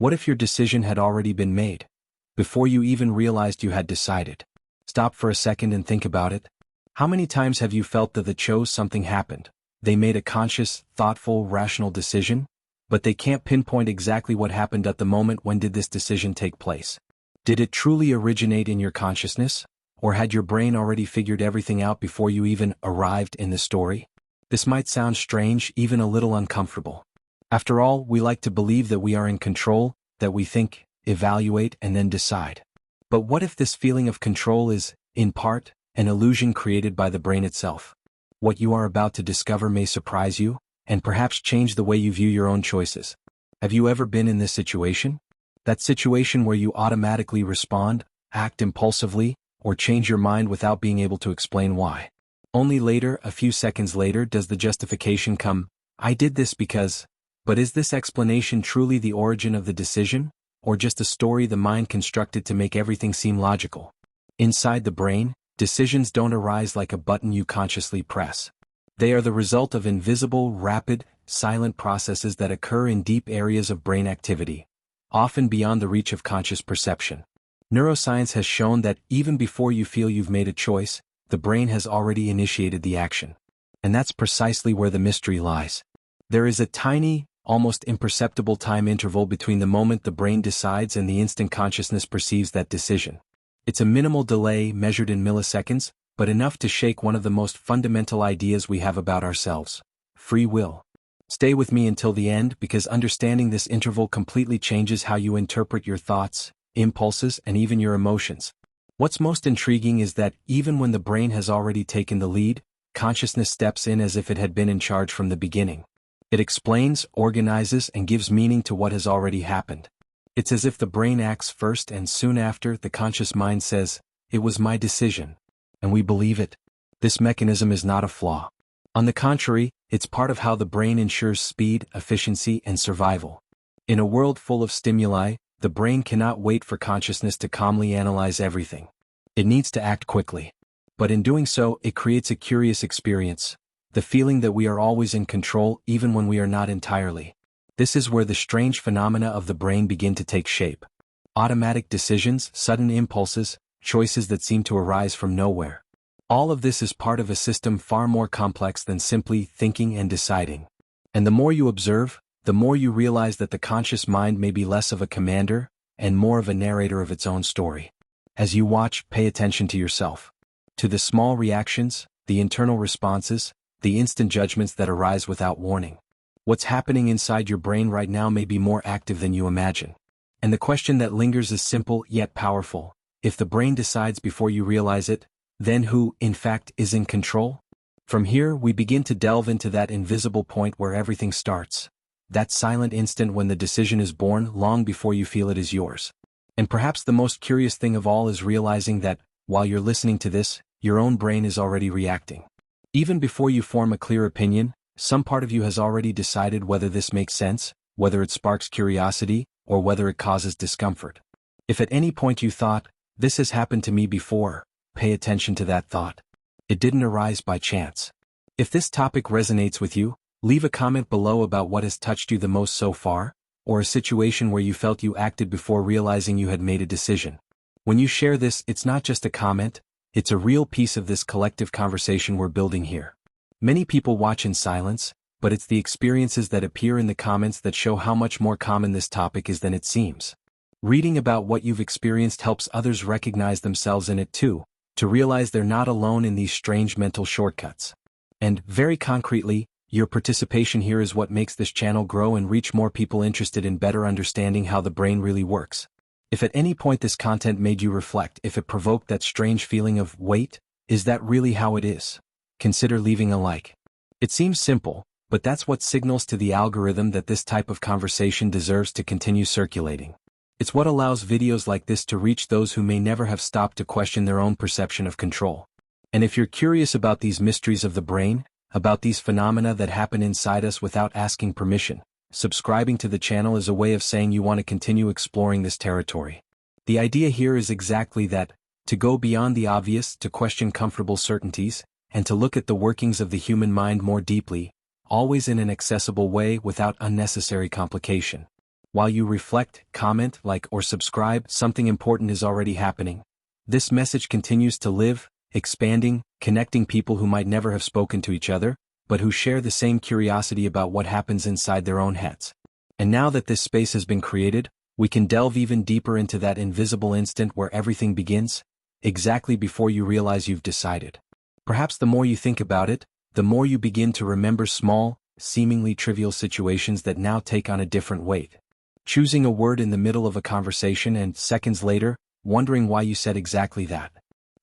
What if your decision had already been made, before you even realized you had decided? Stop for a second and think about it. How many times have you felt that something happened? They made a conscious, thoughtful, rational decision, but they can't pinpoint exactly what happened at the moment. When did this decision take place? Did it truly originate in your consciousness? Or had your brain already figured everything out before you even arrived in the story? This might sound strange, even a little uncomfortable. After all, we like to believe that we are in control, that we think, evaluate, and then decide. But what if this feeling of control is, in part, an illusion created by the brain itself? What you are about to discover may surprise you, and perhaps change the way you view your own choices. Have you ever been in this situation? That situation where you automatically respond, act impulsively, or change your mind without being able to explain why. Only later, a few seconds later, does the justification come. I did this because. But is this explanation truly the origin of the decision, or just a story the mind constructed to make everything seem logical? Inside the brain, decisions don't arise like a button you consciously press. They are the result of invisible, rapid, silent processes that occur in deep areas of brain activity, often beyond the reach of conscious perception. Neuroscience has shown that even before you feel you've made a choice, the brain has already initiated the action. And that's precisely where the mystery lies. There is a tiny, almost imperceptible time interval between the moment the brain decides and the instant consciousness perceives that decision. It's a minimal delay measured in milliseconds, but enough to shake one of the most fundamental ideas we have about ourselves: free will. Stay with me until the end, because understanding this interval completely changes how you interpret your thoughts, impulses, and even your emotions. What's most intriguing is that even when the brain has already taken the lead, consciousness steps in as if it had been in charge from the beginning. It explains, organizes, and gives meaning to what has already happened. It's as if the brain acts first and soon after, the conscious mind says, "It was my decision." And we believe it. This mechanism is not a flaw. On the contrary, it's part of how the brain ensures speed, efficiency, and survival. In a world full of stimuli, the brain cannot wait for consciousness to calmly analyze everything. It needs to act quickly. But in doing so, it creates a curious experience, the feeling that we are always in control even when we are not entirely. This is where the strange phenomena of the brain begin to take shape. Automatic decisions, sudden impulses, choices that seem to arise from nowhere. All of this is part of a system far more complex than simply thinking and deciding. And the more you observe, the more you realize that the conscious mind may be less of a commander and more of a narrator of its own story. As you watch, pay attention to yourself. To the small reactions, the internal responses, the instant judgments that arise without warning. What's happening inside your brain right now may be more active than you imagine. And the question that lingers is simple yet powerful. If the brain decides before you realize it, then who, in fact, is in control? From here, we begin to delve into that invisible point where everything starts. That silent instant when the decision is born long before you feel it is yours. And perhaps the most curious thing of all is realizing that, while you're listening to this, your own brain is already reacting. Even before you form a clear opinion, some part of you has already decided whether this makes sense, whether it sparks curiosity, or whether it causes discomfort. If at any point you thought, "This has happened to me before," pay attention to that thought. It didn't arise by chance. If this topic resonates with you, leave a comment below about what has touched you the most so far, or a situation where you felt you acted before realizing you had made a decision. When you share this, it's not just a comment, it's a real piece of this collective conversation we're building here. Many people watch in silence, but it's the experiences that appear in the comments that show how much more common this topic is than it seems. Reading about what you've experienced helps others recognize themselves in it too, to realize they're not alone in these strange mental shortcuts. And, very concretely, your participation here is what makes this channel grow and reach more people interested in better understanding how the brain really works. If at any point this content made you reflect, if it provoked that strange feeling of, "Wait, is that really how it is?" consider leaving a like. It seems simple, but that's what signals to the algorithm that this type of conversation deserves to continue circulating. It's what allows videos like this to reach those who may never have stopped to question their own perception of control. And if you're curious about these mysteries of the brain, about these phenomena that happen inside us without asking permission, subscribing to the channel is a way of saying you want to continue exploring this territory. The idea here is exactly that, to go beyond the obvious, to question comfortable certainties, and to look at the workings of the human mind more deeply, always in an accessible way without unnecessary complication. While you reflect, comment, like, or subscribe, something important is already happening. This message continues to live, expanding, connecting people who might never have spoken to each other, but who share the same curiosity about what happens inside their own heads. And now that this space has been created, we can delve even deeper into that invisible instant where everything begins, exactly before you realize you've decided. Perhaps the more you think about it, the more you begin to remember small, seemingly trivial situations that now take on a different weight. Choosing a word in the middle of a conversation and, seconds later, wondering why you said exactly that.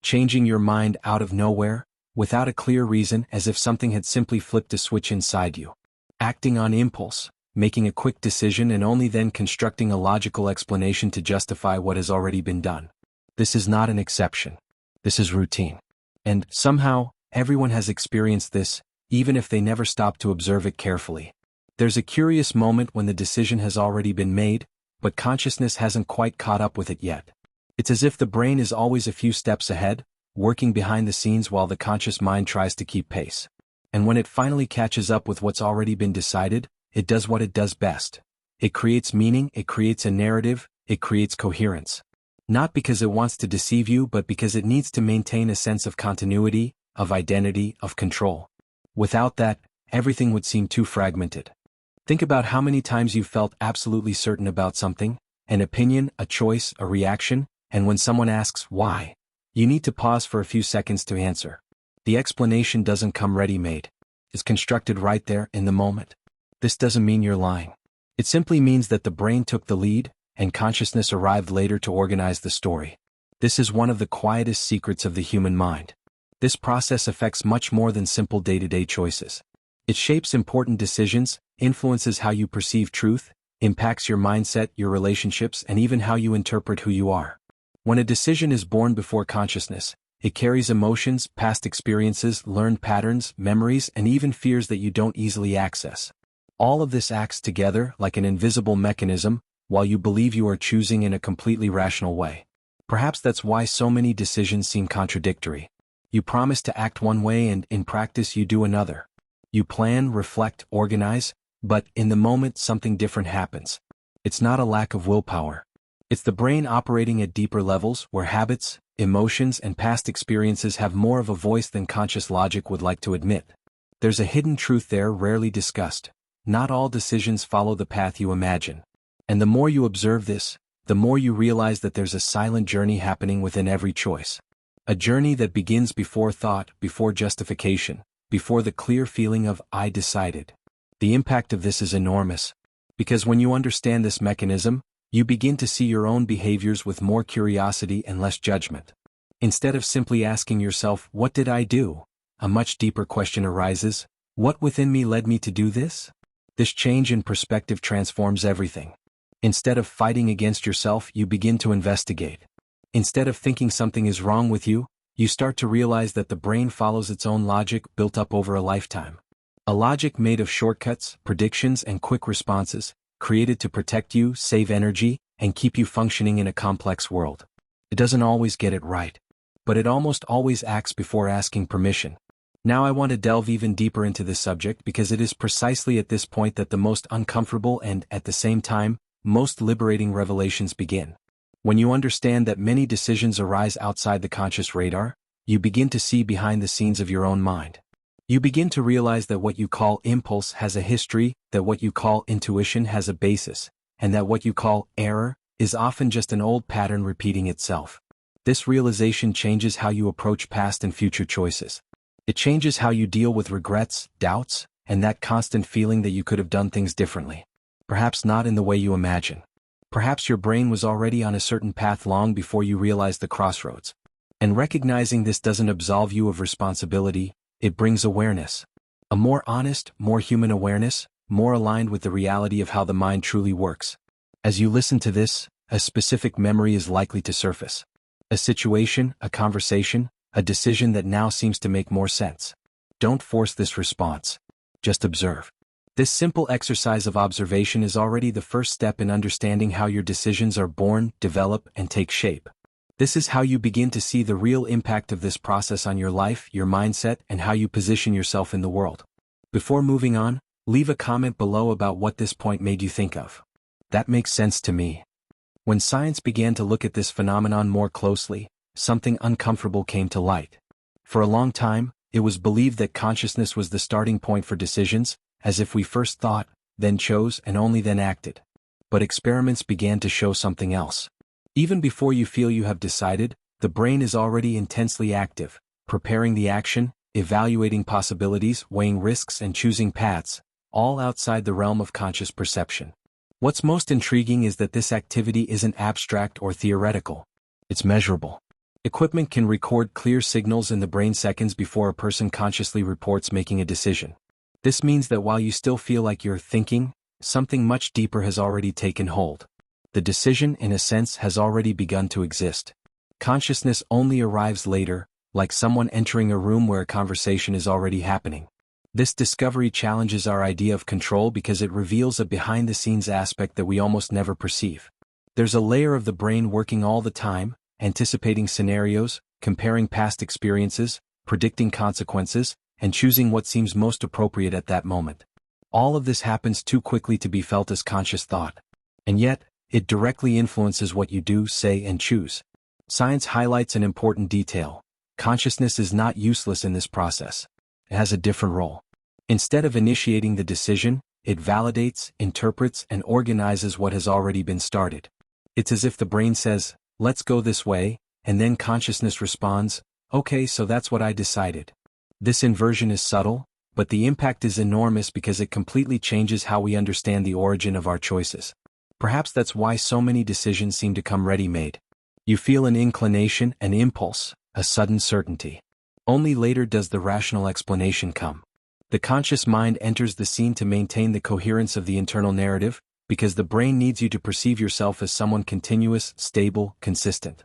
Changing your mind out of nowhere, without a clear reason, as if something had simply flipped a switch inside you. Acting on impulse, making a quick decision and only then constructing a logical explanation to justify what has already been done. This is not an exception. This is routine. And, somehow, everyone has experienced this, even if they never stop to observe it carefully. There's a curious moment when the decision has already been made, but consciousness hasn't quite caught up with it yet. It's as if the brain is always a few steps ahead, working behind the scenes while the conscious mind tries to keep pace. And when it finally catches up with what's already been decided, it does what it does best. It creates meaning, it creates a narrative, it creates coherence. Not because it wants to deceive you, but because it needs to maintain a sense of continuity, of identity, of control. Without that, everything would seem too fragmented. Think about how many times you've felt absolutely certain about something, an opinion, a choice, a reaction, and when someone asks why, you need to pause for a few seconds to answer. The explanation doesn't come ready-made. It's constructed right there in the moment. This doesn't mean you're lying. It simply means that the brain took the lead, and consciousness arrived later to organize the story. This is one of the quietest secrets of the human mind. This process affects much more than simple day-to-day choices. It shapes important decisions, influences how you perceive truth, impacts your mindset, your relationships, and even how you interpret who you are. When a decision is born before consciousness, it carries emotions, past experiences, learned patterns, memories, and even fears that you don't easily access. All of this acts together like an invisible mechanism, while you believe you are choosing in a completely rational way. Perhaps that's why so many decisions seem contradictory. You promise to act one way and, in practice, you do another. You plan, reflect, organize, but, in the moment, something different happens. It's not a lack of willpower. It's the brain operating at deeper levels, where habits, emotions, and past experiences have more of a voice than conscious logic would like to admit. There's a hidden truth there rarely discussed. Not all decisions follow the path you imagine. And the more you observe this, the more you realize that there's a silent journey happening within every choice. A journey that begins before thought, before justification, before the clear feeling of "I decided." The impact of this is enormous. Because when you understand this mechanism, you begin to see your own behaviors with more curiosity and less judgment. Instead of simply asking yourself, "What did I do?" a much deeper question arises: what within me led me to do this? This change in perspective transforms everything. Instead of fighting against yourself, you begin to investigate. Instead of thinking something is wrong with you, you start to realize that the brain follows its own logic built up over a lifetime. A logic made of shortcuts, predictions, and quick responses, created to protect you, save energy, and keep you functioning in a complex world. It doesn't always get it right, but it almost always acts before asking permission. Now I want to delve even deeper into this subject because it is precisely at this point that the most uncomfortable and, at the same time, most liberating revelations begin. When you understand that many decisions arise outside the conscious radar, you begin to see behind the scenes of your own mind. You begin to realize that what you call impulse has a history, that what you call intuition has a basis, and that what you call error is often just an old pattern repeating itself. This realization changes how you approach past and future choices. It changes how you deal with regrets, doubts, and that constant feeling that you could have done things differently. Perhaps not in the way you imagine. Perhaps your brain was already on a certain path long before you realized the crossroads. And recognizing this doesn't absolve you of responsibility, it brings awareness. A more honest, more human awareness, more aligned with the reality of how the mind truly works. As you listen to this, a specific memory is likely to surface. A situation, a conversation, a decision that now seems to make more sense. Don't force this response. Just observe. This simple exercise of observation is already the first step in understanding how your decisions are born, develop, and take shape. This is how you begin to see the real impact of this process on your life, your mindset, and how you position yourself in the world. Before moving on, leave a comment below about what this point made you think of. That makes sense to me. When science began to look at this phenomenon more closely, something uncomfortable came to light. For a long time, it was believed that consciousness was the starting point for decisions, as if we first thought, then chose, and only then acted. But experiments began to show something else. Even before you feel you have decided, the brain is already intensely active, preparing the action, evaluating possibilities, weighing risks, and choosing paths, all outside the realm of conscious perception. What's most intriguing is that this activity isn't abstract or theoretical. It's measurable. Equipment can record clear signals in the brain seconds before a person consciously reports making a decision. This means that while you still feel like you're thinking, something much deeper has already taken hold. The decision, in a sense, has already begun to exist. Consciousness only arrives later, like someone entering a room where a conversation is already happening. This discovery challenges our idea of control because it reveals a behind-the-scenes aspect that we almost never perceive. There's a layer of the brain working all the time, anticipating scenarios, comparing past experiences, predicting consequences, and choosing what seems most appropriate at that moment. All of this happens too quickly to be felt as conscious thought. And yet, it directly influences what you do, say, and choose. Science highlights an important detail. Consciousness is not useless in this process. It has a different role. Instead of initiating the decision, it validates, interprets, and organizes what has already been started. It's as if the brain says, "Let's go this way," and then consciousness responds, "Okay, so that's what I decided." This inversion is subtle, but the impact is enormous because it completely changes how we understand the origin of our choices. Perhaps that's why so many decisions seem to come ready-made. You feel an inclination, an impulse, a sudden certainty. Only later does the rational explanation come. The conscious mind enters the scene to maintain the coherence of the internal narrative, because the brain needs you to perceive yourself as someone continuous, stable, consistent.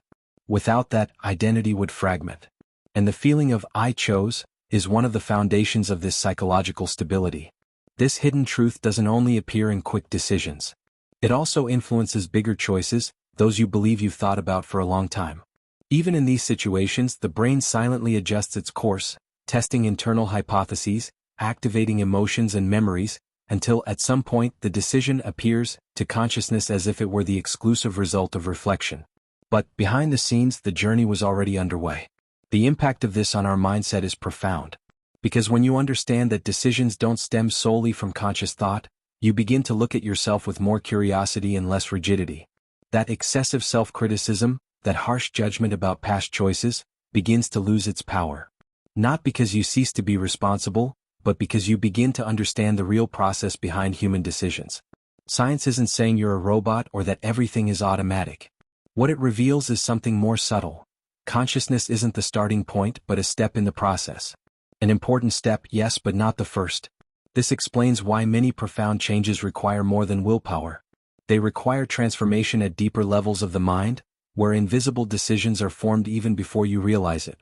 Without that, identity would fragment. And the feeling of "I chose" is one of the foundations of this psychological stability. This hidden truth doesn't only appear in quick decisions. It also influences bigger choices, those you believe you've thought about for a long time. Even in these situations, the brain silently adjusts its course, testing internal hypotheses, activating emotions and memories, until at some point the decision appears to consciousness as if it were the exclusive result of reflection. But behind the scenes, the journey was already underway. The impact of this on our mindset is profound. Because when you understand that decisions don't stem solely from conscious thought, you begin to look at yourself with more curiosity and less rigidity. That excessive self-criticism, that harsh judgment about past choices, begins to lose its power. Not because you cease to be responsible, but because you begin to understand the real process behind human decisions. Science isn't saying you're a robot or that everything is automatic. What it reveals is something more subtle. Consciousness isn't the starting point but a step in the process. An important step, yes, but not the first. This explains why many profound changes require more than willpower. They require transformation at deeper levels of the mind, where invisible decisions are formed even before you realize it.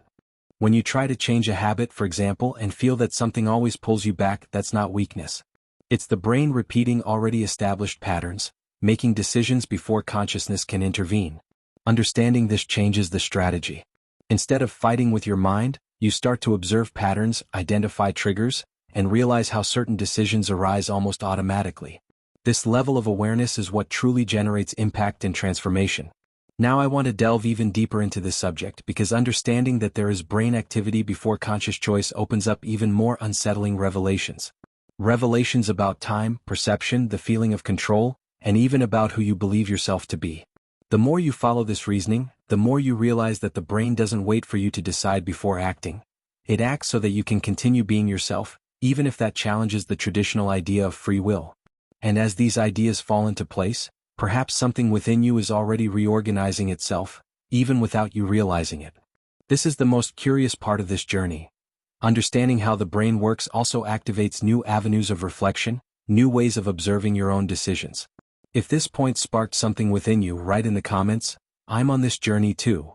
When you try to change a habit, for example, and feel that something always pulls you back, that's not weakness. It's the brain repeating already established patterns, making decisions before consciousness can intervene. Understanding this changes the strategy. Instead of fighting with your mind, you start to observe patterns, identify triggers, and realize how certain decisions arise almost automatically. This level of awareness is what truly generates impact and transformation. Now I want to delve even deeper into this subject because understanding that there is brain activity before conscious choice opens up even more unsettling revelations. Revelations about time, perception, the feeling of control, and even about who you believe yourself to be. The more you follow this reasoning, the more you realize that the brain doesn't wait for you to decide before acting. It acts so that you can continue being yourself, even if that challenges the traditional idea of free will. And as these ideas fall into place, perhaps something within you is already reorganizing itself, even without you realizing it. This is the most curious part of this journey. Understanding how the brain works also activates new avenues of reflection, new ways of observing your own decisions. If this point sparked something within you, write in the comments, "I'm on this journey too."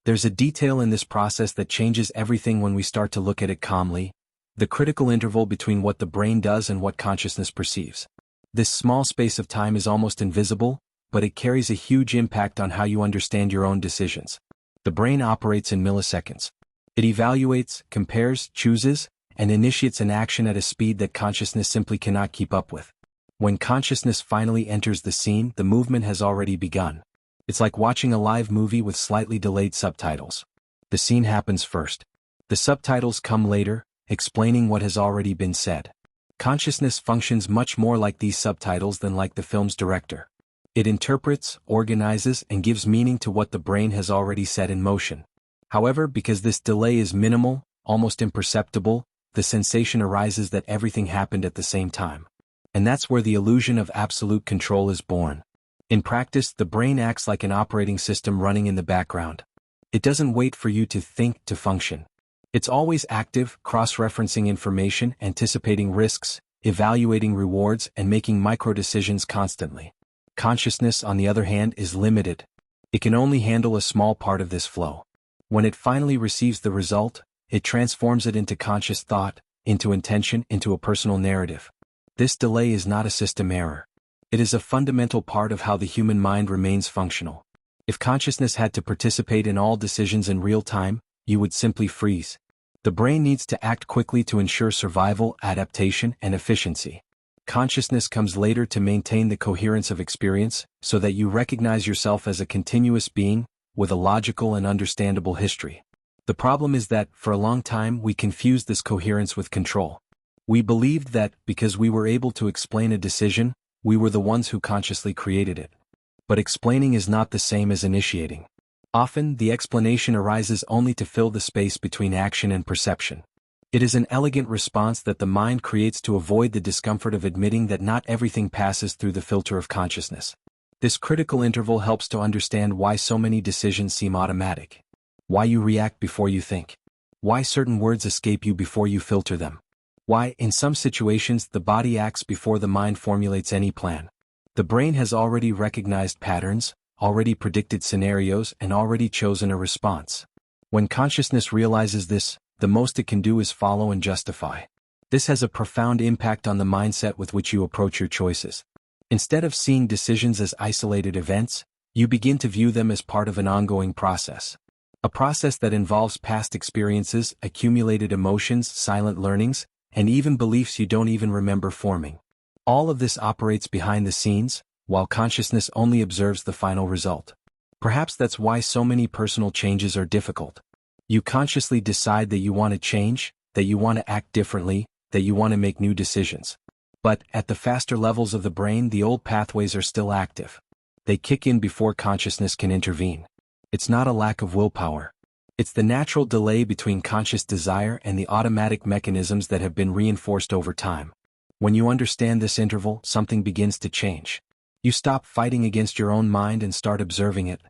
There's a detail in this process that changes everything when we start to look at it calmly, the critical interval between what the brain does and what consciousness perceives. This small space of time is almost invisible, but it carries a huge impact on how you understand your own decisions. The brain operates in milliseconds. It evaluates, compares, chooses, and initiates an action at a speed that consciousness simply cannot keep up with. When consciousness finally enters the scene, the movement has already begun. It's like watching a live movie with slightly delayed subtitles. The scene happens first. The subtitles come later, explaining what has already been said. Consciousness functions much more like these subtitles than like the film's director. It interprets, organizes, and gives meaning to what the brain has already set in motion. However, because this delay is minimal, almost imperceptible, the sensation arises that everything happened at the same time. And that's where the illusion of absolute control is born. In practice, the brain acts like an operating system running in the background. It doesn't wait for you to think to function. It's always active, cross-referencing information, anticipating risks, evaluating rewards, and making micro-decisions constantly. Consciousness, on the other hand, is limited. It can only handle a small part of this flow. When it finally receives the result, it transforms it into conscious thought, into intention, into a personal narrative. This delay is not a system error. It is a fundamental part of how the human mind remains functional. If consciousness had to participate in all decisions in real time, you would simply freeze. The brain needs to act quickly to ensure survival, adaptation, and efficiency. Consciousness comes later to maintain the coherence of experience, so that you recognize yourself as a continuous being, with a logical and understandable history. The problem is that, for a long time, we confused this coherence with control. We believed that, because we were able to explain a decision, we were the ones who consciously created it. But explaining is not the same as initiating. Often, the explanation arises only to fill the space between action and perception. It is an elegant response that the mind creates to avoid the discomfort of admitting that not everything passes through the filter of consciousness. This critical interval helps to understand why so many decisions seem automatic. Why you react before you think. Why certain words escape you before you filter them. Why, in some situations, the body acts before the mind formulates any plan. The brain has already recognized patterns, already predicted scenarios, and already chosen a response. When consciousness realizes this, the most it can do is follow and justify. This has a profound impact on the mindset with which you approach your choices. Instead of seeing decisions as isolated events, you begin to view them as part of an ongoing process. A process that involves past experiences, accumulated emotions, silent learnings, and even beliefs you don't even remember forming. All of this operates behind the scenes, while consciousness only observes the final result. Perhaps that's why so many personal changes are difficult. You consciously decide that you want to change, that you want to act differently, that you want to make new decisions. But, at the faster levels of the brain, the old pathways are still active. They kick in before consciousness can intervene. It's not a lack of willpower. It's the natural delay between conscious desire and the automatic mechanisms that have been reinforced over time. When you understand this interval, something begins to change. You stop fighting against your own mind and start observing it.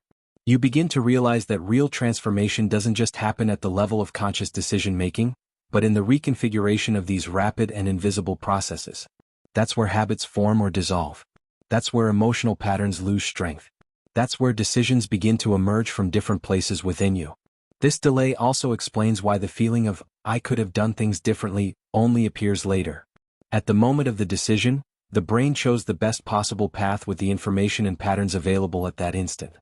You begin to realize that real transformation doesn't just happen at the level of conscious decision-making, but in the reconfiguration of these rapid and invisible processes. That's where habits form or dissolve. That's where emotional patterns lose strength. That's where decisions begin to emerge from different places within you. This delay also explains why the feeling of, "I could have done things differently," only appears later. At the moment of the decision, the brain chose the best possible path with the information and patterns available at that instant.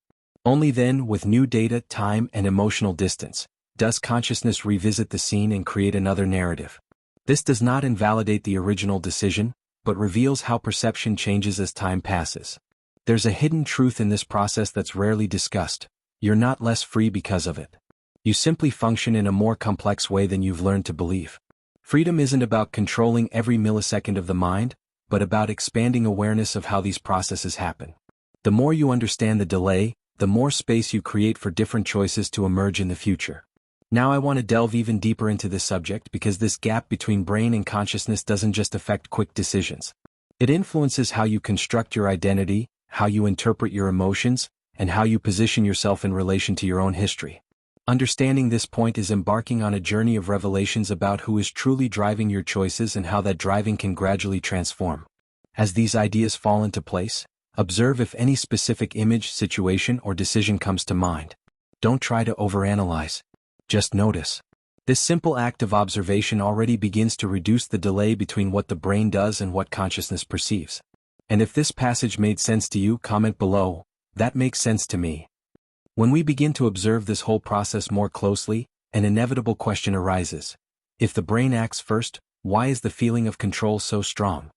Only then, with new data, time, and emotional distance, does consciousness revisit the scene and create another narrative. This does not invalidate the original decision, but reveals how perception changes as time passes. There's a hidden truth in this process that's rarely discussed. You're not less free because of it. You simply function in a more complex way than you've learned to believe. Freedom isn't about controlling every millisecond of the mind, but about expanding awareness of how these processes happen. The more you understand the delay, the more space you create for different choices to emerge in the future. Now I want to delve even deeper into this subject because this gap between brain and consciousness doesn't just affect quick decisions. It influences how you construct your identity, how you interpret your emotions, and how you position yourself in relation to your own history. Understanding this point is embarking on a journey of revelations about who is truly driving your choices and how that driving can gradually transform. As these ideas fall into place, observe if any specific image, situation, or decision comes to mind. Don't try to overanalyze. Just notice. This simple act of observation already begins to reduce the delay between what the brain does and what consciousness perceives. And if this passage made sense to you, comment below. That makes sense to me. When we begin to observe this whole process more closely, an inevitable question arises. If the brain acts first, why is the feeling of control so strong?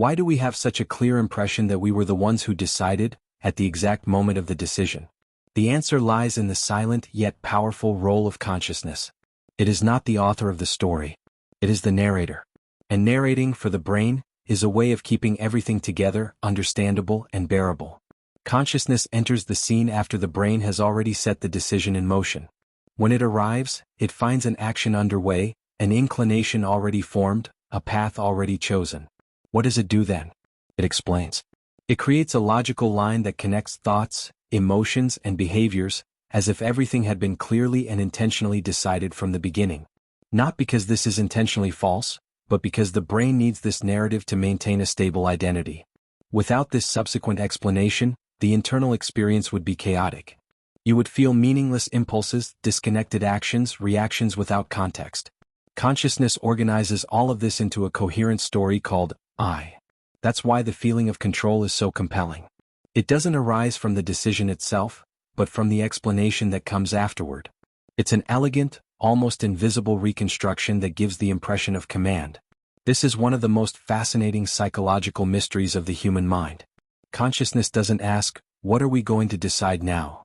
Why do we have such a clear impression that we were the ones who decided, at the exact moment of the decision? The answer lies in the silent yet powerful role of consciousness. It is not the author of the story. It is the narrator. And narrating, for the brain, is a way of keeping everything together, understandable and bearable. Consciousness enters the scene after the brain has already set the decision in motion. When it arrives, it finds an action underway, an inclination already formed, a path already chosen. What does it do then? It explains. It creates a logical line that connects thoughts, emotions, and behaviors, as if everything had been clearly and intentionally decided from the beginning. Not because this is intentionally false, but because the brain needs this narrative to maintain a stable identity. Without this subsequent explanation, the internal experience would be chaotic. You would feel meaningless impulses, disconnected actions, reactions without context. Consciousness organizes all of this into a coherent story called I. That's why the feeling of control is so compelling. It doesn't arise from the decision itself, but from the explanation that comes afterward. It's an elegant, almost invisible reconstruction that gives the impression of command. This is one of the most fascinating psychological mysteries of the human mind. Consciousness doesn't ask, what are we going to decide now?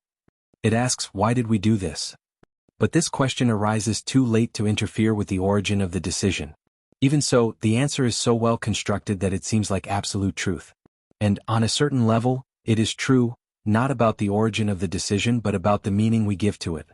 It asks, why did we do this? But this question arises too late to interfere with the origin of the decision. Even so, the answer is so well constructed that it seems like absolute truth. And, on a certain level, it is true, not about the origin of the decision but about the meaning we give to it.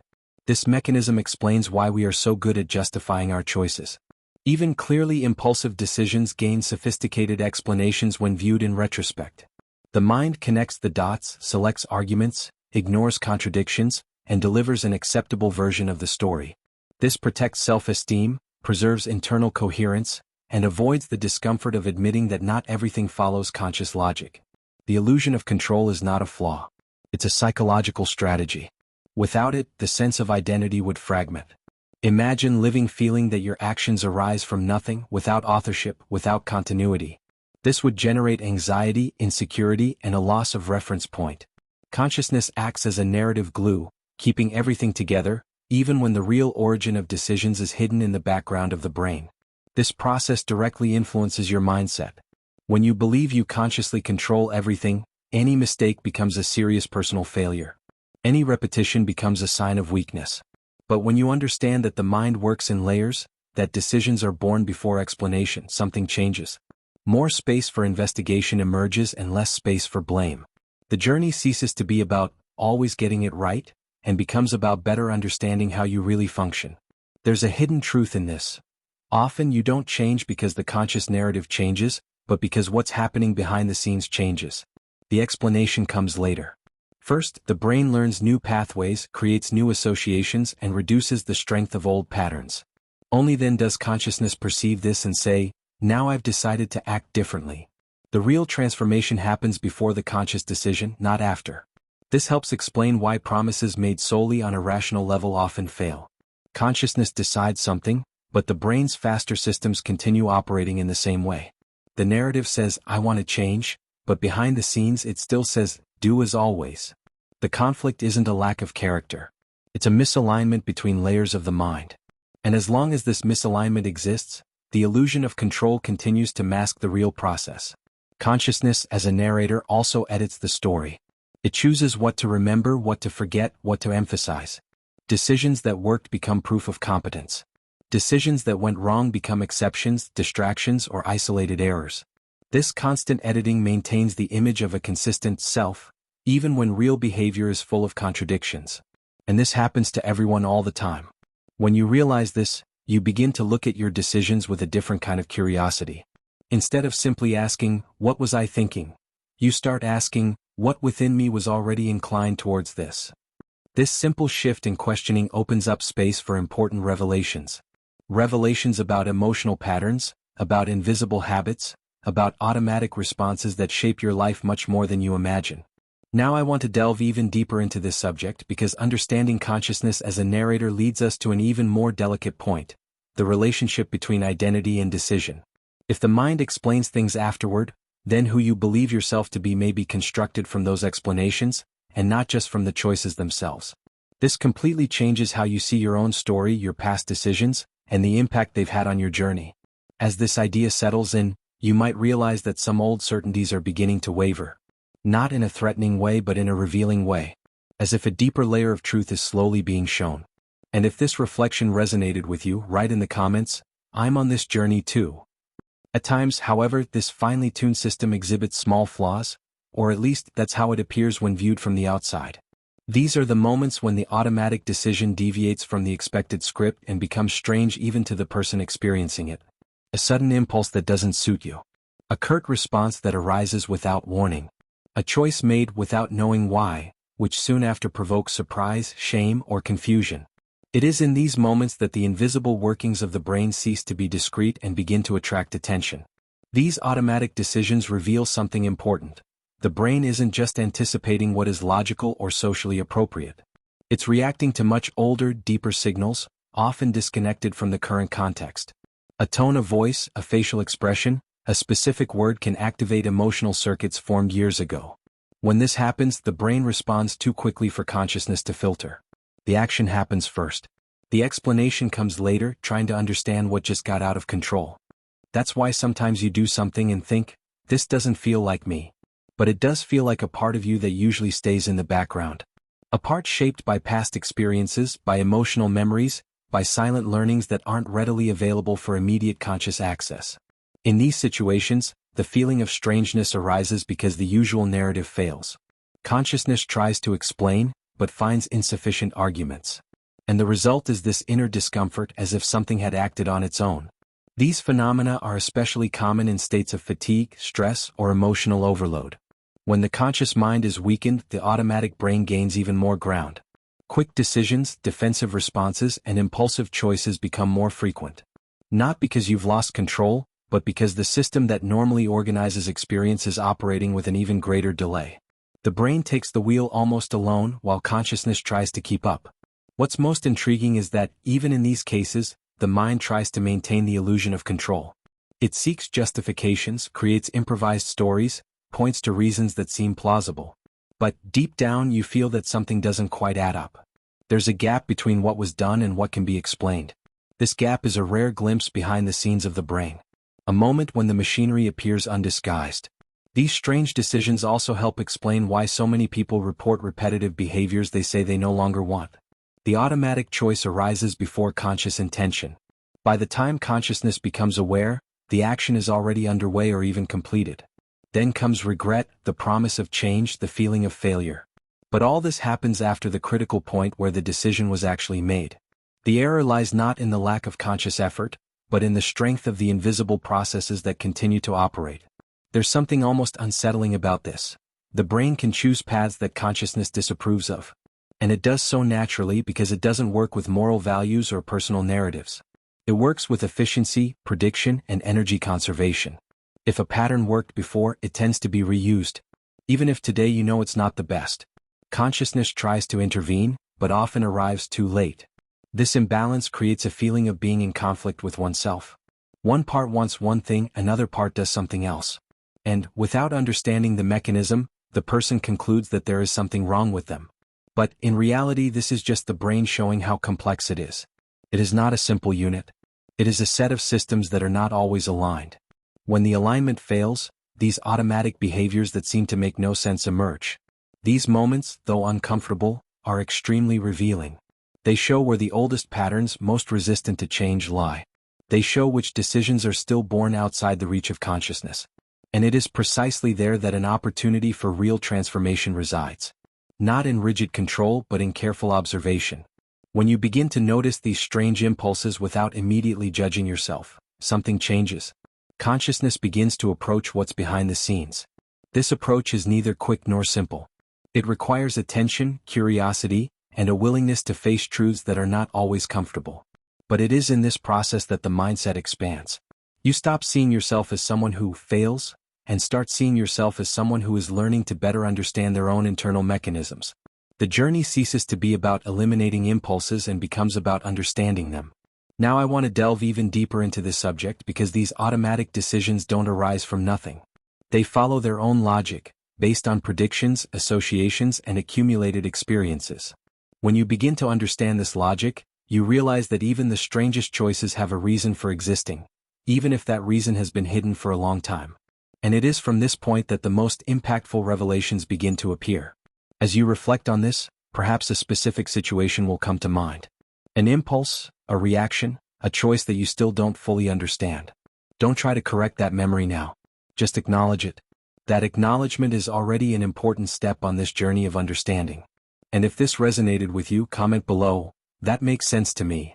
This mechanism explains why we are so good at justifying our choices. Even clearly impulsive decisions gain sophisticated explanations when viewed in retrospect. The mind connects the dots, selects arguments, ignores contradictions, and delivers an acceptable version of the story. This protects self-esteem, preserves internal coherence, and avoids the discomfort of admitting that not everything follows conscious logic. The illusion of control is not a flaw. It's a psychological strategy. Without it, the sense of identity would fragment. Imagine living feeling that your actions arise from nothing, without authorship, without continuity. This would generate anxiety, insecurity, and a loss of reference point. Consciousness acts as a narrative glue, keeping everything together, even when the real origin of decisions is hidden in the background of the brain. This process directly influences your mindset. When you believe you consciously control everything, any mistake becomes a serious personal failure. Any repetition becomes a sign of weakness. But when you understand that the mind works in layers, that decisions are born before explanation, something changes. More space for investigation emerges and less space for blame. The journey ceases to be about always getting it right, and becomes about better understanding how you really function. There's a hidden truth in this. Often you don't change because the conscious narrative changes, but because what's happening behind the scenes changes. The explanation comes later. First, the brain learns new pathways, creates new associations, and reduces the strength of old patterns. Only then does consciousness perceive this and say, now I've decided to act differently. The real transformation happens before the conscious decision, not after. This helps explain why promises made solely on a rational level often fail. Consciousness decides something, but the brain's faster systems continue operating in the same way. The narrative says, I want to change, but behind the scenes it still says, do as always. The conflict isn't a lack of character. It's a misalignment between layers of the mind. And as long as this misalignment exists, the illusion of control continues to mask the real process. Consciousness, as a narrator, also edits the story. It chooses what to remember, what to forget, what to emphasize. Decisions that worked become proof of competence. Decisions that went wrong become exceptions, distractions, or isolated errors. This constant editing maintains the image of a consistent self, even when real behavior is full of contradictions. And this happens to everyone all the time. When you realize this, you begin to look at your decisions with a different kind of curiosity. Instead of simply asking, what was I thinking? You start asking, what within me was already inclined towards this? This simple shift in questioning opens up space for important revelations. Revelations about emotional patterns, about invisible habits, about automatic responses that shape your life much more than you imagine. Now I want to delve even deeper into this subject because understanding consciousness as a narrator leads us to an even more delicate point, the relationship between identity and decision. If the mind explains things afterward, then who you believe yourself to be may be constructed from those explanations, and not just from the choices themselves. This completely changes how you see your own story, your past decisions, and the impact they've had on your journey. As this idea settles in, you might realize that some old certainties are beginning to waver. Not in a threatening way but in a revealing way. As if a deeper layer of truth is slowly being shown. And if this reflection resonated with you, write in the comments, "I'm on this journey too." At times, however, this finely tuned system exhibits small flaws, or at least that's how it appears when viewed from the outside. These are the moments when the automatic decision deviates from the expected script and becomes strange even to the person experiencing it. A sudden impulse that doesn't suit you. A curt response that arises without warning. A choice made without knowing why, which soon after provokes surprise, shame, or confusion. It is in these moments that the invisible workings of the brain cease to be discreet and begin to attract attention. These automatic decisions reveal something important. The brain isn't just anticipating what is logical or socially appropriate. It's reacting to much older, deeper signals, often disconnected from the current context. A tone of voice, a facial expression, a specific word can activate emotional circuits formed years ago. When this happens, the brain responds too quickly for consciousness to filter. The action happens first. The explanation comes later, trying to understand what just got out of control. That's why sometimes you do something and think, "This doesn't feel like me." But it does feel like a part of you that usually stays in the background. A part shaped by past experiences, by emotional memories, by silent learnings that aren't readily available for immediate conscious access. In these situations, the feeling of strangeness arises because the usual narrative fails. Consciousness tries to explain, but finds insufficient arguments. And the result is this inner discomfort as if something had acted on its own. These phenomena are especially common in states of fatigue, stress, or emotional overload. When the conscious mind is weakened, the automatic brain gains even more ground. Quick decisions, defensive responses, and impulsive choices become more frequent. Not because you've lost control, but because the system that normally organizes experience is operating with an even greater delay. The brain takes the wheel almost alone while consciousness tries to keep up. What's most intriguing is that, even in these cases, the mind tries to maintain the illusion of control. It seeks justifications, creates improvised stories, points to reasons that seem plausible. But deep down you feel that something doesn't quite add up. There's a gap between what was done and what can be explained. This gap is a rare glimpse behind the scenes of the brain. A moment when the machinery appears undisguised. These strange decisions also help explain why so many people report repetitive behaviors they say they no longer want. The automatic choice arises before conscious intention. By the time consciousness becomes aware, the action is already underway or even completed. Then comes regret, the promise of change, the feeling of failure. But all this happens after the critical point where the decision was actually made. The error lies not in the lack of conscious effort, but in the strength of the invisible processes that continue to operate. There's something almost unsettling about this. The brain can choose paths that consciousness disapproves of. And it does so naturally because it doesn't work with moral values or personal narratives. It works with efficiency, prediction, and energy conservation. If a pattern worked before, it tends to be reused. Even if today you know it's not the best. Consciousness tries to intervene, but often arrives too late. This imbalance creates a feeling of being in conflict with oneself. One part wants one thing, another part does something else. And, without understanding the mechanism, the person concludes that there is something wrong with them. But, in reality, this is just the brain showing how complex it is. It is not a simple unit. It is a set of systems that are not always aligned. When the alignment fails, these automatic behaviors that seem to make no sense emerge. These moments, though uncomfortable, are extremely revealing. They show where the oldest patterns, most resistant to change, lie. They show which decisions are still born outside the reach of consciousness. And it is precisely there that an opportunity for real transformation resides. Not in rigid control but in careful observation. When you begin to notice these strange impulses without immediately judging yourself, something changes. Consciousness begins to approach what's behind the scenes. This approach is neither quick nor simple. It requires attention, curiosity, and a willingness to face truths that are not always comfortable. But it is in this process that the mindset expands. You stop seeing yourself as someone who fails, and start seeing yourself as someone who is learning to better understand their own internal mechanisms. The journey ceases to be about eliminating impulses and becomes about understanding them. Now I want to delve even deeper into this subject because these automatic decisions don't arise from nothing. They follow their own logic, based on predictions, associations, and accumulated experiences. When you begin to understand this logic, you realize that even the strangest choices have a reason for existing. even if that reason has been hidden for a long time. And it is from this point that the most impactful revelations begin to appear. As you reflect on this, perhaps a specific situation will come to mind. An impulse, a reaction, a choice that you still don't fully understand. Don't try to correct that memory now. Just acknowledge it. That acknowledgement is already an important step on this journey of understanding. And if this resonated with you, comment below, "That makes sense to me."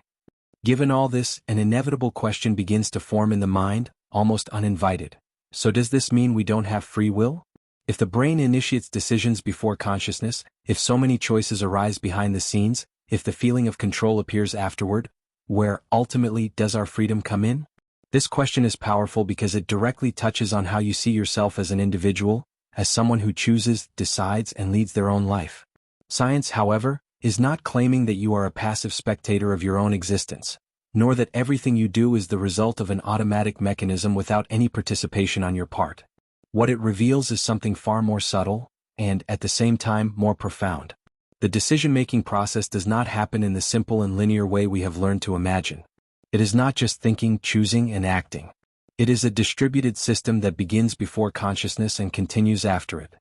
Given all this, an inevitable question begins to form in the mind, almost uninvited. So does this mean we don't have free will? If the brain initiates decisions before consciousness, if so many choices arise behind the scenes, if the feeling of control appears afterward, where, ultimately, does our freedom come in? This question is powerful because it directly touches on how you see yourself as an individual, as someone who chooses, decides, and leads their own life. Science, however, is not claiming that you are a passive spectator of your own existence, nor that everything you do is the result of an automatic mechanism without any participation on your part. What it reveals is something far more subtle, and, at the same time, more profound. The decision-making process does not happen in the simple and linear way we have learned to imagine. It is not just thinking, choosing, and acting. It is a distributed system that begins before consciousness and continues after it.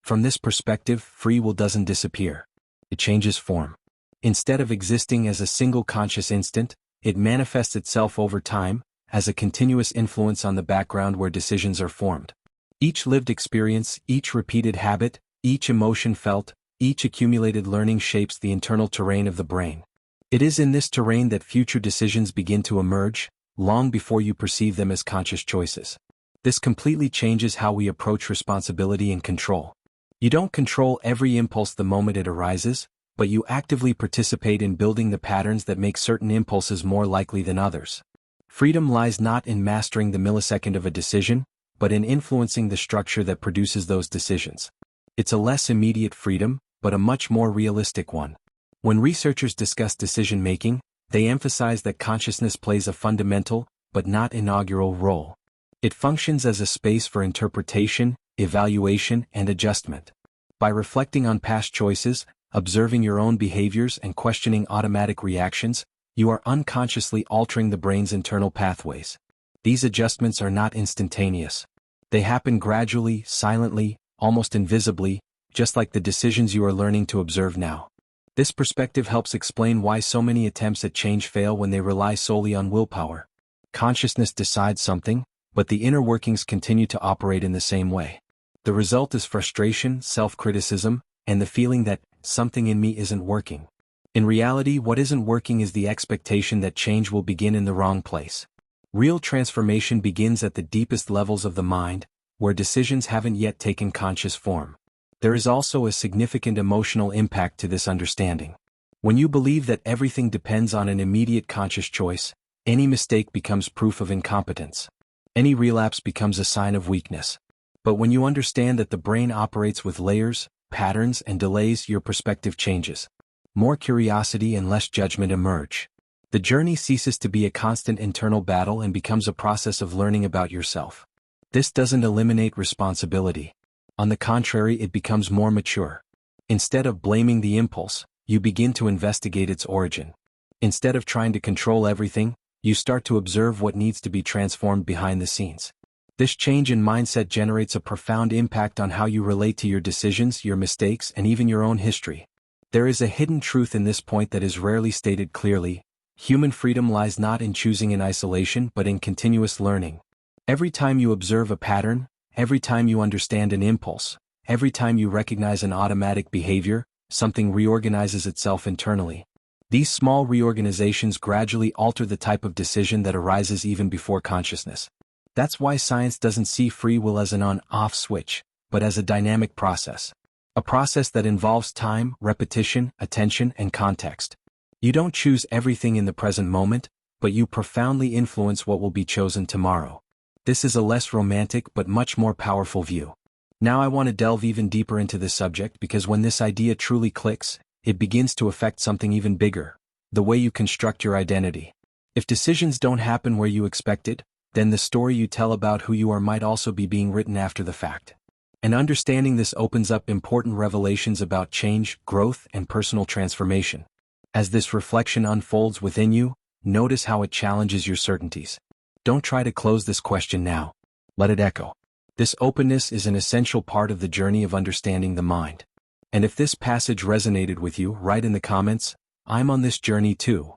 From this perspective, free will doesn't disappear. It changes form. Instead of existing as a single conscious instant, it manifests itself over time, as a continuous influence on the background where decisions are formed. Each lived experience, each repeated habit, each emotion felt, each accumulated learning shapes the internal terrain of the brain. It is in this terrain that future decisions begin to emerge, long before you perceive them as conscious choices. This completely changes how we approach responsibility and control. You don't control every impulse the moment it arises, but you actively participate in building the patterns that make certain impulses more likely than others. Freedom lies not in mastering the millisecond of a decision, but in influencing the structure that produces those decisions. It's a less immediate freedom, but a much more realistic one. When researchers discuss decision-making, they emphasize that consciousness plays a fundamental, but not inaugural role. It functions as a space for interpretation, evaluation, and adjustment. By reflecting on past choices, observing your own behaviors, and questioning automatic reactions, you are unconsciously altering the brain's internal pathways. These adjustments are not instantaneous. They happen gradually, silently, almost invisibly, just like the decisions you are learning to observe now. This perspective helps explain why so many attempts at change fail when they rely solely on willpower. Consciousness decides something, but the inner workings continue to operate in the same way. The result is frustration, self-criticism, and the feeling that something in me isn't working. In reality, what isn't working is the expectation that change will begin in the wrong place. Real transformation begins at the deepest levels of the mind, where decisions haven't yet taken conscious form. There is also a significant emotional impact to this understanding. When you believe that everything depends on an immediate conscious choice, any mistake becomes proof of incompetence. Any relapse becomes a sign of weakness. But when you understand that the brain operates with layers, patterns, and delays, your perspective changes. More curiosity and less judgment emerge. The journey ceases to be a constant internal battle and becomes a process of learning about yourself. This doesn't eliminate responsibility. On the contrary, it becomes more mature. Instead of blaming the impulse, you begin to investigate its origin. Instead of trying to control everything, you start to observe what needs to be transformed behind the scenes. This change in mindset generates a profound impact on how you relate to your decisions, your mistakes, and even your own history. There is a hidden truth in this point that is rarely stated clearly. Human freedom lies not in choosing in isolation but in continuous learning. Every time you observe a pattern, every time you understand an impulse, every time you recognize an automatic behavior, something reorganizes itself internally. These small reorganizations gradually alter the type of decision that arises even before consciousness. That's why science doesn't see free will as an on-off switch, but as a dynamic process. A process that involves time, repetition, attention, and context. You don't choose everything in the present moment, but you profoundly influence what will be chosen tomorrow. This is a less romantic but much more powerful view. Now I want to delve even deeper into this subject because when this idea truly clicks, it begins to affect something even bigger, the way you construct your identity. If decisions don't happen where you expected, then the story you tell about who you are might also be being written after the fact. And understanding this opens up important revelations about change, growth, and personal transformation. As this reflection unfolds within you, notice how it challenges your certainties. Don't try to close this question now. Let it echo. This openness is an essential part of the journey of understanding the mind. And if this passage resonated with you, write in the comments, "I'm on this journey too."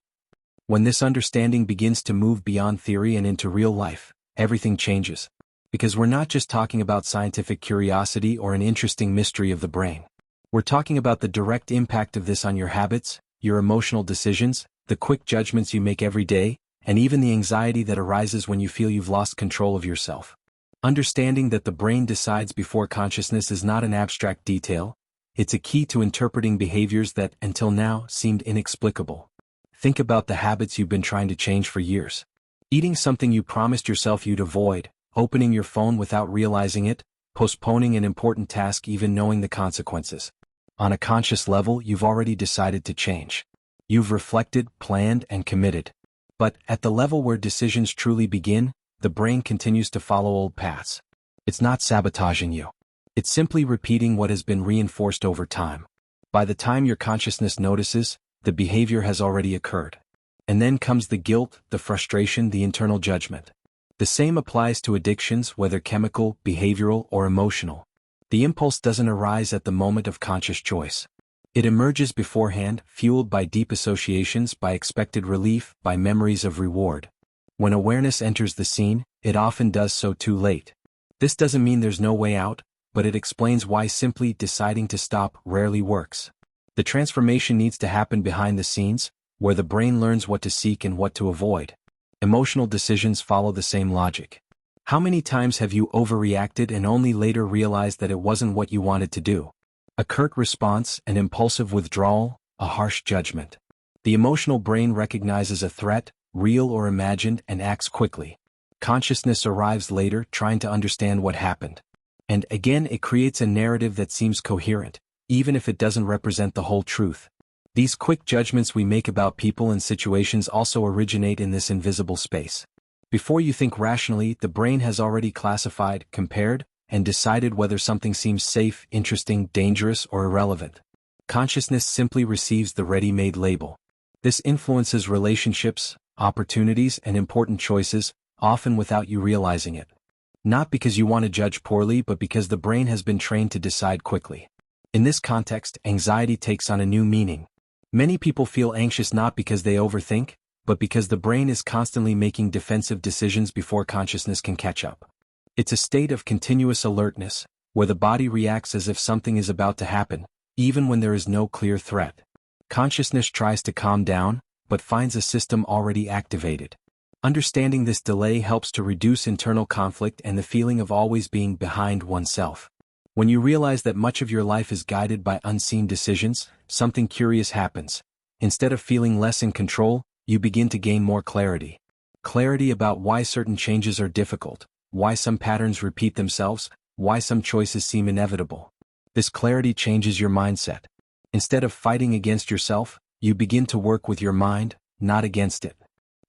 When this understanding begins to move beyond theory and into real life, everything changes. Because we're not just talking about scientific curiosity or an interesting mystery of the brain. We're talking about the direct impact of this on your habits, your emotional decisions, the quick judgments you make every day, and even the anxiety that arises when you feel you've lost control of yourself. Understanding that the brain decides before consciousness is not an abstract detail, it's a key to interpreting behaviors that, until now, seemed inexplicable. Think about the habits you've been trying to change for years. Eating something you promised yourself you'd avoid, opening your phone without realizing it, postponing an important task even knowing the consequences. On a conscious level, you've already decided to change. You've reflected, planned, and committed. But, at the level where decisions truly begin, the brain continues to follow old paths. It's not sabotaging you. It's simply repeating what has been reinforced over time. By the time your consciousness notices, the behavior has already occurred. And then comes the guilt, the frustration, the internal judgment. The same applies to addictions, whether chemical, behavioral, or emotional. The impulse doesn't arise at the moment of conscious choice. It emerges beforehand, fueled by deep associations, by expected relief, by memories of reward. When awareness enters the scene, it often does so too late. This doesn't mean there's no way out, but it explains why simply deciding to stop rarely works. The transformation needs to happen behind the scenes, where the brain learns what to seek and what to avoid. Emotional decisions follow the same logic. How many times have you overreacted and only later realized that it wasn't what you wanted to do? A curt response, an impulsive withdrawal, a harsh judgment. The emotional brain recognizes a threat, real or imagined, and acts quickly. Consciousness arrives later, trying to understand what happened. And again, it creates a narrative that seems coherent, even if it doesn't represent the whole truth. These quick judgments we make about people and situations also originate in this invisible space. Before you think rationally, the brain has already classified, compared, and decided whether something seems safe, interesting, dangerous, or irrelevant. Consciousness simply receives the ready-made label. This influences relationships, opportunities, and important choices, often without you realizing it. Not because you want to judge poorly, but because the brain has been trained to decide quickly. In this context, anxiety takes on a new meaning. Many people feel anxious not because they overthink, but because the brain is constantly making defensive decisions before consciousness can catch up. It's a state of continuous alertness, where the body reacts as if something is about to happen, even when there is no clear threat. Consciousness tries to calm down, but finds a system already activated. Understanding this delay helps to reduce internal conflict and the feeling of always being behind oneself. When you realize that much of your life is guided by unseen decisions, something curious happens. Instead of feeling less in control, you begin to gain more clarity. Clarity about why certain changes are difficult, why some patterns repeat themselves, why some choices seem inevitable. This clarity changes your mindset. Instead of fighting against yourself, you begin to work with your mind, not against it.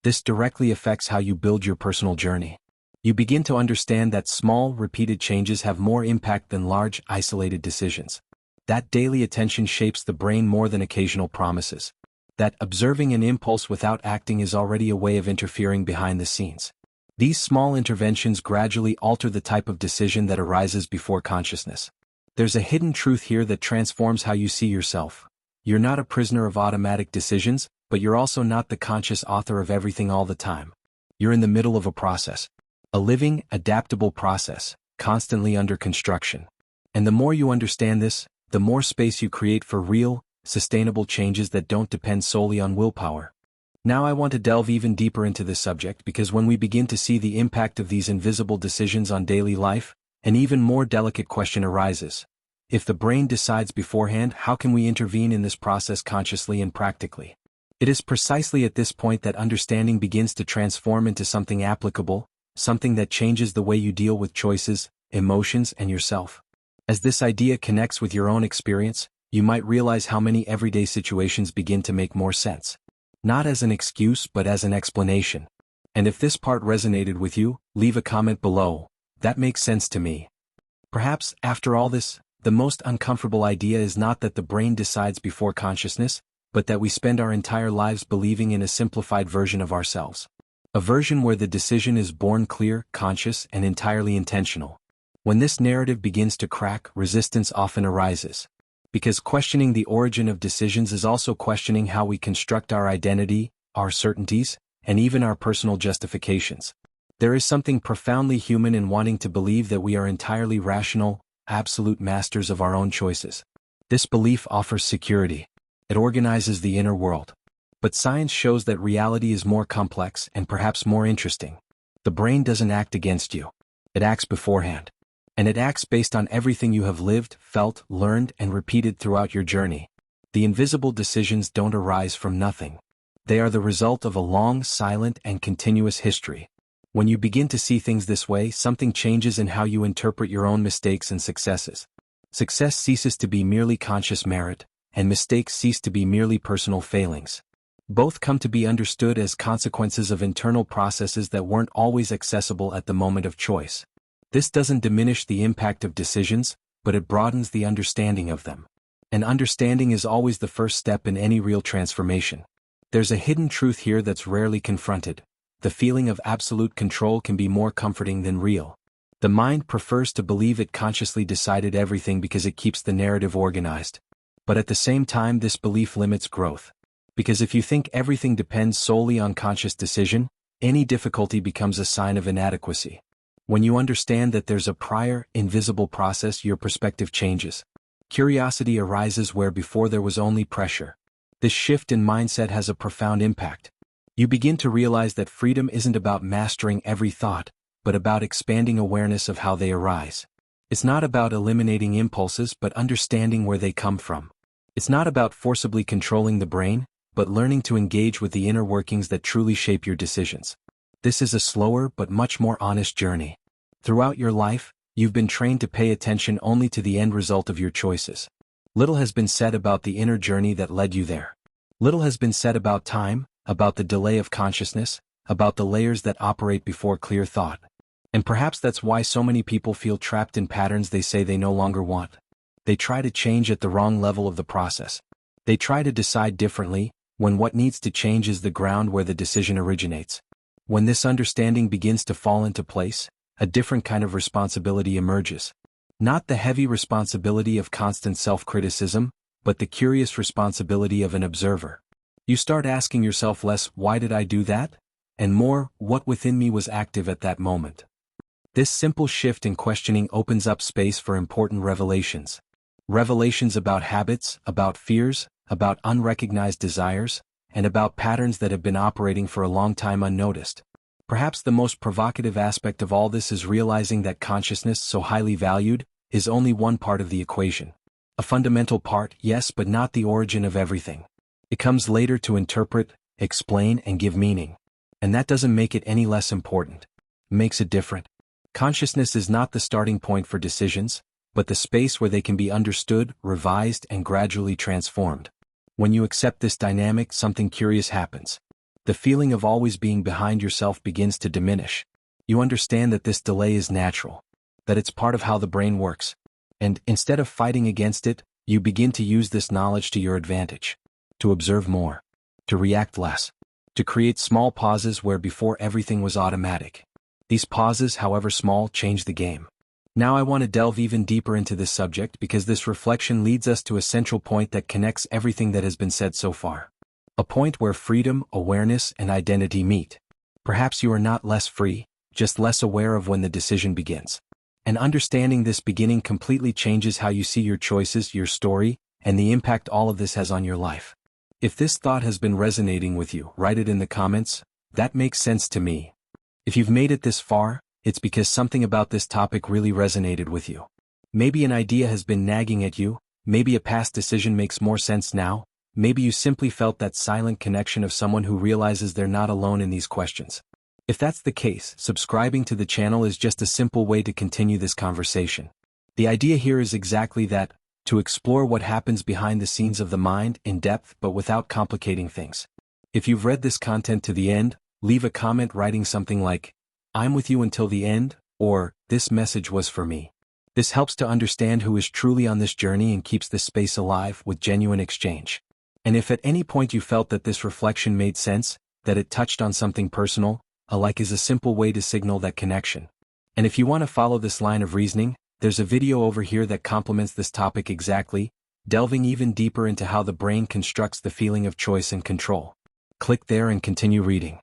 This directly affects how you build your personal journey. You begin to understand that small, repeated changes have more impact than large, isolated decisions. That daily attention shapes the brain more than occasional promises. That observing an impulse without acting is already a way of interfering behind the scenes. These small interventions gradually alter the type of decision that arises before consciousness. There's a hidden truth here that transforms how you see yourself. You're not a prisoner of automatic decisions, but you're also not the conscious author of everything all the time. You're in the middle of a process. A living, adaptable process, constantly under construction. And the more you understand this, the more space you create for real, sustainable changes that don't depend solely on willpower. Now I want to delve even deeper into this subject because when we begin to see the impact of these invisible decisions on daily life, an even more delicate question arises. If the brain decides beforehand, how can we intervene in this process consciously and practically? It is precisely at this point that understanding begins to transform into something applicable, something that changes the way you deal with choices, emotions, and yourself. As this idea connects with your own experience, you might realize how many everyday situations begin to make more sense. Not as an excuse but as an explanation. And if this part resonated with you, leave a comment below. That makes sense to me. Perhaps, after all this, the most uncomfortable idea is not that the brain decides before consciousness, but that we spend our entire lives believing in a simplified version of ourselves. A version where the decision is born clear, conscious, and entirely intentional. When this narrative begins to crack, resistance often arises. Because questioning the origin of decisions is also questioning how we construct our identity, our certainties, and even our personal justifications. There is something profoundly human in wanting to believe that we are entirely rational, absolute masters of our own choices. This belief offers security. It organizes the inner world. But science shows that reality is more complex and perhaps more interesting. The brain doesn't act against you. It acts beforehand. And it acts based on everything you have lived, felt, learned, and repeated throughout your journey. The invisible decisions don't arise from nothing. They are the result of a long, silent, and continuous history. When you begin to see things this way, something changes in how you interpret your own mistakes and successes. Success ceases to be merely conscious merit, and mistakes cease to be merely personal failings. Both come to be understood as consequences of internal processes that weren't always accessible at the moment of choice. This doesn't diminish the impact of decisions, but it broadens the understanding of them. And understanding is always the first step in any real transformation. There's a hidden truth here that's rarely confronted. The feeling of absolute control can be more comforting than real. The mind prefers to believe it consciously decided everything because it keeps the narrative organized. But at the same time, this belief limits growth. Because if you think everything depends solely on conscious decision, any difficulty becomes a sign of inadequacy. When you understand that there's a prior, invisible process, your perspective changes. Curiosity arises where before there was only pressure. This shift in mindset has a profound impact. You begin to realize that freedom isn't about mastering every thought, but about expanding awareness of how they arise. It's not about eliminating impulses but understanding where they come from. It's not about forcibly controlling the brain, but learning to engage with the inner workings that truly shape your decisions. This is a slower but much more honest journey. Throughout your life, you've been trained to pay attention only to the end result of your choices. Little has been said about the inner journey that led you there. Little has been said about time, about the delay of consciousness, about the layers that operate before clear thought. And perhaps that's why so many people feel trapped in patterns they say they no longer want. They try to change at the wrong level of the process. They try to decide differently, when what needs to change is the ground where the decision originates. When this understanding begins to fall into place, a different kind of responsibility emerges. Not the heavy responsibility of constant self-criticism, but the curious responsibility of an observer. You start asking yourself less, why did I do that? And more, what within me was active at that moment? This simple shift in questioning opens up space for important revelations. Revelations about habits, about fears, about unrecognized desires, and about patterns that have been operating for a long time unnoticed. Perhaps the most provocative aspect of all this is realizing that consciousness, so highly valued, is only one part of the equation. A fundamental part, yes, but not the origin of everything. It comes later to interpret, explain, and give meaning. And that doesn't make it any less important. It makes it different. Consciousness is not the starting point for decisions, but the space where they can be understood, revised, and gradually transformed. When you accept this dynamic, something curious happens. The feeling of always being behind yourself begins to diminish. You understand that this delay is natural, that it's part of how the brain works. And instead of fighting against it, you begin to use this knowledge to your advantage. To observe more. To react less. To create small pauses where before everything was automatic. These pauses, however small, change the game. Now I want to delve even deeper into this subject because this reflection leads us to a central point that connects everything that has been said so far. A point where freedom, awareness, and identity meet. Perhaps you are not less free, just less aware of when the decision begins. And understanding this beginning completely changes how you see your choices, your story, and the impact all of this has on your life. If this thought has been resonating with you, write it in the comments. That makes sense to me. If you've made it this far, it's because something about this topic really resonated with you. Maybe an idea has been nagging at you, maybe a past decision makes more sense now, maybe you simply felt that silent connection of someone who realizes they're not alone in these questions. If that's the case, subscribing to the channel is just a simple way to continue this conversation. The idea here is exactly that, to explore what happens behind the scenes of the mind in depth but without complicating things. If you've read this content to the end, leave a comment writing something like, "I'm with you until the end," or "This message was for me." This helps to understand who is truly on this journey and keeps this space alive with genuine exchange. And if at any point you felt that this reflection made sense, that it touched on something personal, A like is a simple way to signal that connection. And if you want to follow this line of reasoning, there's a video over here that complements this topic exactly, delving even deeper into how the brain constructs the feeling of choice and control. Click there and continue reading.